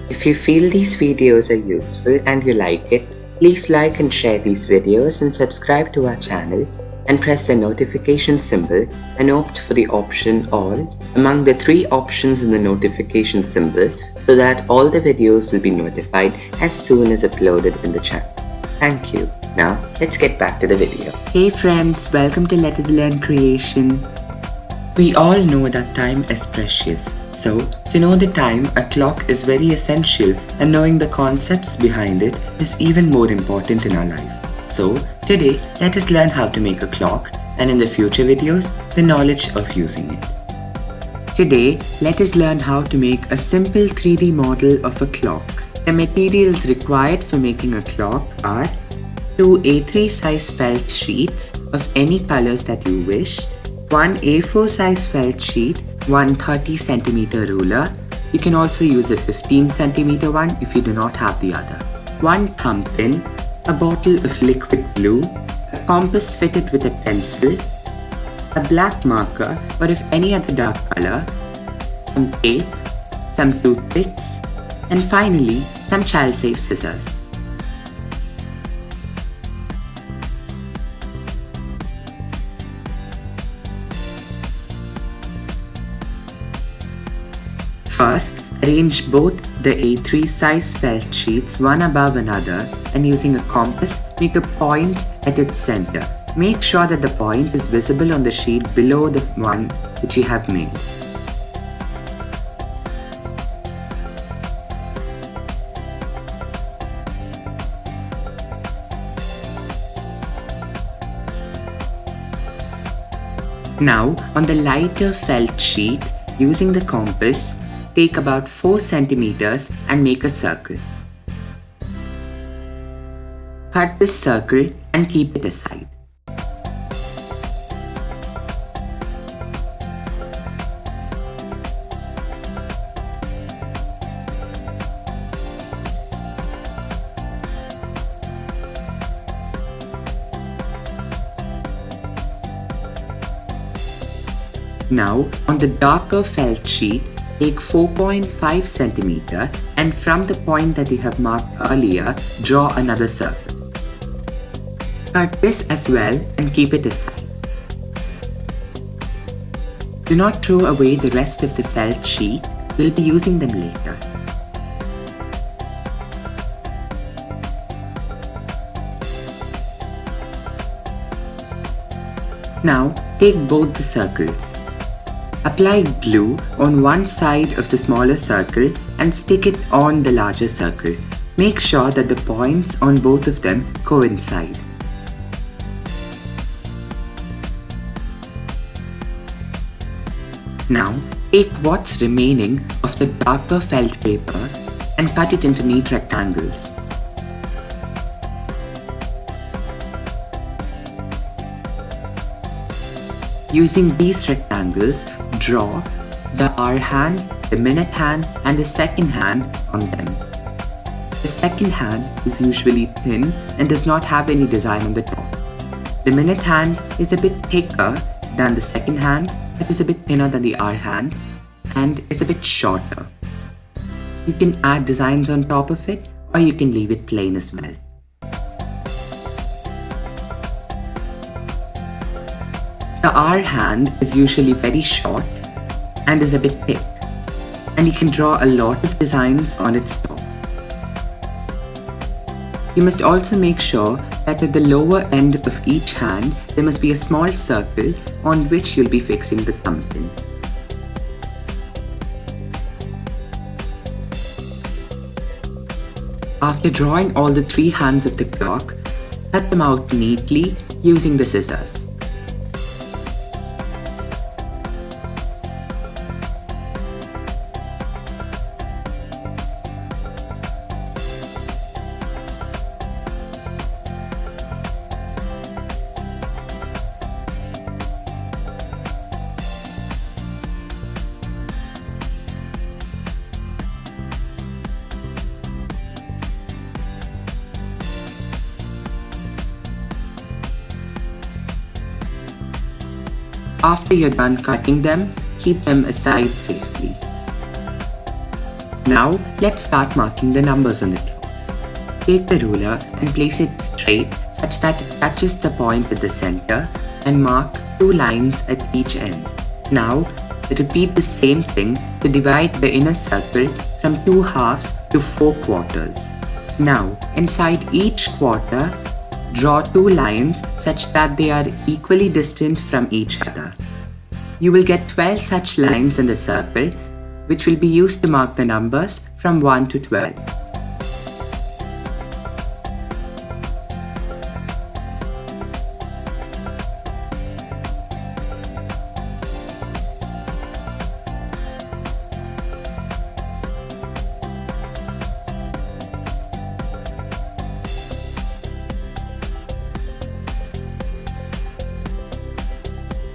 If you feel these videos are useful and you like it, please like and share these videos and subscribe to our channel and press the notification symbol and opt for the option all among the 3 options in the notification symbol so that all the videos will be notified as soon as uploaded in the channel. Thank you. Now let's get back to the video. Hey friends, welcome to Let Us Learn Creation. We all know that time is precious. So, to know the time, a clock is very essential, and knowing the concepts behind it is even more important in our life. So, today, let us learn how to make a clock, and in the future videos, the knowledge of using it. Today, let us learn how to make a simple 3D model of a clock. The materials required for making a clock are 2 A3 size felt sheets of any colors that you wish, 1 A4 size felt sheet, 1 30 cm ruler. You can also use a 15 cm one if you do not have the other. 1 thumb pin, a bottle of liquid glue, a compass fitted with a pencil, a black marker or if any other dark color, some tape, some toothpicks, and finally some child-safe scissors. First, arrange both the A3 size felt sheets one above another and using a compass, make a point at its center. Make sure that the point is visible on the sheet below the one which you have made. Now, on the lighter felt sheet, using the compass, take about 4 centimeters and make a circle. Cut this circle and keep it aside. Now, on the darker felt sheet, take 4.5 centimeter and from the point that you have marked earlier, draw another circle. Cut this as well and keep it aside. Do not throw away the rest of the felt sheet, we'll be using them later. Now, take both the circles. Apply glue on one side of the smaller circle and stick it on the larger circle. Make sure that the points on both of them coincide. Now, take what's remaining of the darker felt paper and cut it into neat rectangles. Using these rectangles, draw the hour hand, the minute hand, and the second hand on them. The second hand is usually thin and does not have any design on the top. The minute hand is a bit thicker than the second hand, but is a bit thinner than the hour hand, and is a bit shorter. You can add designs on top of it, or you can leave it plain as well. The hour hand is usually very short and is a bit thick, and you can draw a lot of designs on its top. You must also make sure that at the lower end of each hand, there must be a small circle on which you'll be fixing the thumb pin. After drawing all the 3 hands of the clock, cut them out neatly using the scissors. After you're done cutting them, keep them aside safely. Now let's start marking the numbers on the clock. Take the ruler and place it straight such that it touches the point at the center and mark 2 lines at each end. Now repeat the same thing to divide the inner circle from 2 halves to 4 quarters. Now inside each quarter, draw 2 lines such that they are equally distant from each other. You will get 12 such lines in the circle, which will be used to mark the numbers from 1 to 12.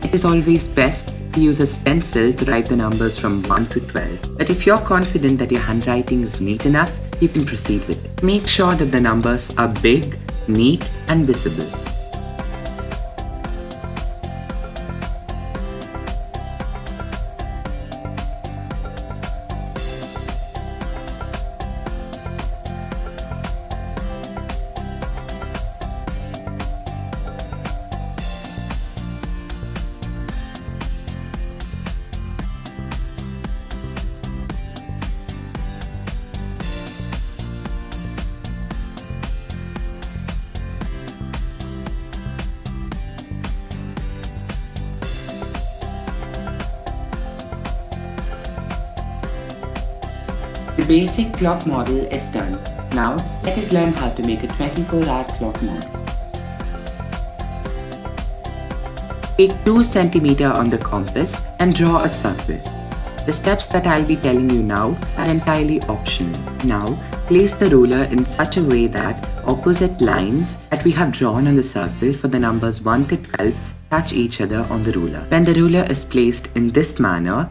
It is always best to use a stencil to write the numbers from 1 to 12. But if you're confident that your handwriting is neat enough, you can proceed with it. Make sure that the numbers are big, neat, and visible. The basic clock model is done. Now, let us learn how to make a 24-hour clock model. Take 2 cm on the compass and draw a circle. The steps that I'll be telling you now are entirely optional. Now, place the ruler in such a way that opposite lines that we have drawn on the circle for the numbers 1 to 12 touch each other on the ruler. When the ruler is placed in this manner,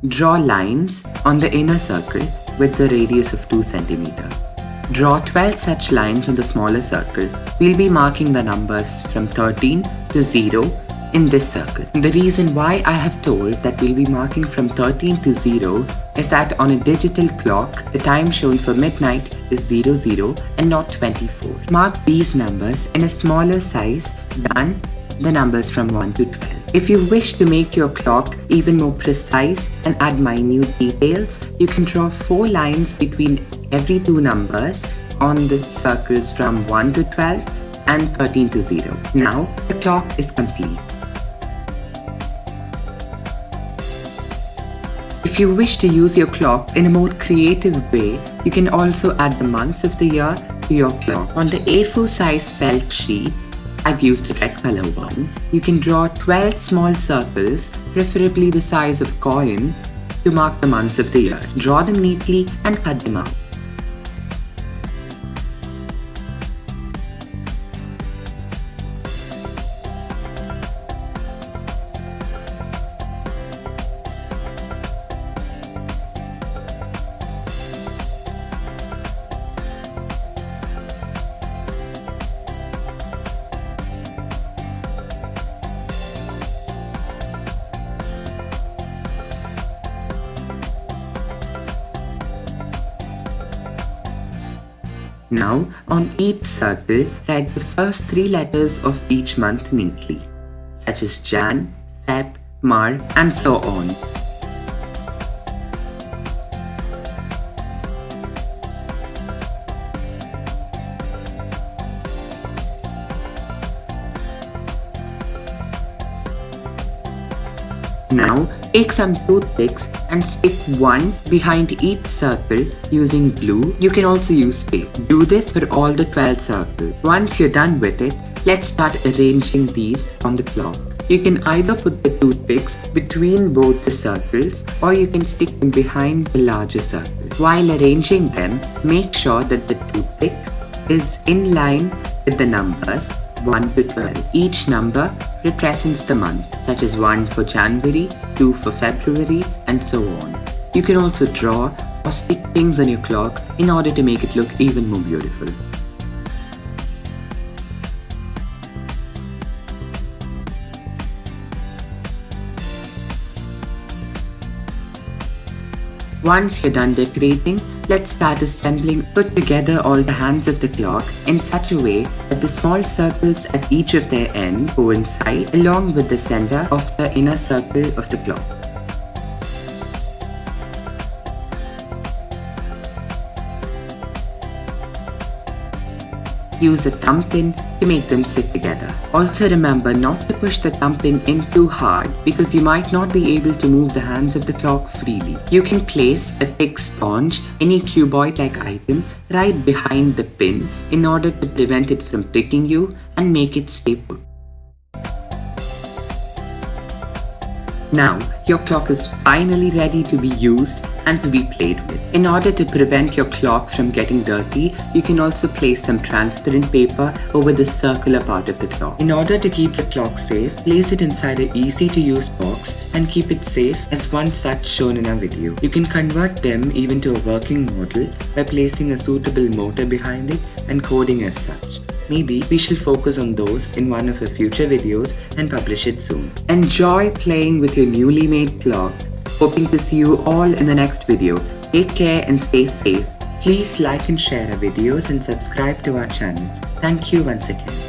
draw lines on the inner circle with the radius of 2 cm. Draw 12 such lines on the smaller circle. We'll be marking the numbers from 13 to 0 in this circle. The reason why I have told that we'll be marking from 13 to 0 is that on a digital clock, the time shown for midnight is 00 and not 24. Mark these numbers in a smaller size than the numbers from 1 to 12. If you wish to make your clock even more precise and add minute details, you can draw 4 lines between every 2 numbers on the circles from 1 to 12 and 13 to 0. Now, the clock is complete. If you wish to use your clock in a more creative way, you can also add the months of the year to your clock. On the A4 size felt sheet, I've used a red color one. You can draw 12 small circles, preferably the size of coin, to mark the months of the year. Draw them neatly and cut them out. Now, on each circle, write the first 3 letters of each month neatly, such as Jan, Feb, Mar, and so on. Now, take some toothpicks and stick one behind each circle using glue. You can also use tape. Do this for all the 12 circles. Once you're done with it, let's start arranging these on the clock. You can either put the toothpicks between both the circles or you can stick them behind the larger circle. While arranging them, make sure that the toothpick is in line with the numbers 1 to 12. Each number represents the month, such as 1 for January, 2 for February, and so on. You can also draw or stick things on your clock in order to make it look even more beautiful. Once you're done decorating, let's start assembling. Put together all the hands of the clock in such a way that the small circles at each of their ends coincide along with the center of the inner circle of the clock. Use a thumb pin to make them sit together. Also remember not to push the thumb pin in too hard because you might not be able to move the hands of the clock freely. You can place a thick sponge, any cuboid-like item, right behind the pin in order to prevent it from pricking you and make it stay put. Now, your clock is finally ready to be used and to be played with. In order to prevent your clock from getting dirty, you can also place some transparent paper over the circular part of the clock. In order to keep the clock safe, place it inside an easy-to-use box and keep it safe as one such shown in our video. You can convert them even to a working model by placing a suitable motor behind it and coding as such. Maybe we shall focus on those in one of our future videos and publish it soon. Enjoy playing with your newly made clock. Hoping to see you all in the next video. Take care and stay safe. Please like and share our videos and subscribe to our channel. Thank you once again.